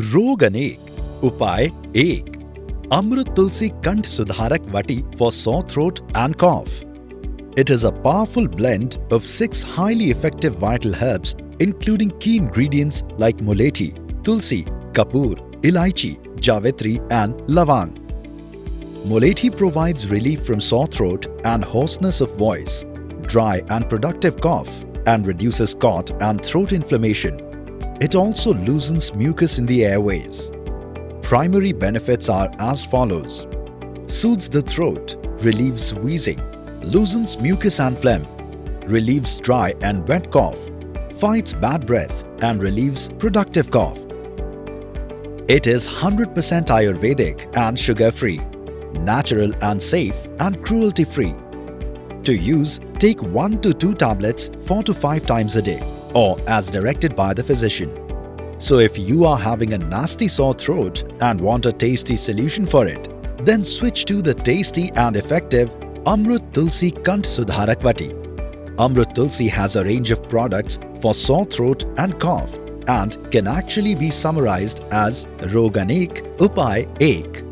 रोग अनेक, उपाय एक. Amrut Tulsi Kanth Sudharak Vati for sore throat and cough. It is a powerful blend of 6 highly effective vital herbs, including key ingredients like Mulethi, Tulsi, Kapoor, Ilaichi, Javitri, and Lavang. Mulethi provides relief from sore throat and hoarseness of voice, dry and productive cough, and reduces cough and throat inflammation. It also loosens mucus in the airways. Primary benefits are as follows: soothes the throat, relieves wheezing, loosens mucus and phlegm, relieves dry and wet cough, fights bad breath, and relieves productive cough. It is 100% Ayurvedic and sugar-free, natural and safe and cruelty-free. To use, take 1 to 2 tablets 4 to 5 times a day, or as directed by the physician. So if you are having a nasty sore throat and want a tasty solution for it, then switch to the tasty and effective Amrut Tulsi Kanth Sudharak Vati. Amrut Tulsi has a range of products for sore throat and cough and can actually be summarized as Rog Anek, Upay Ek.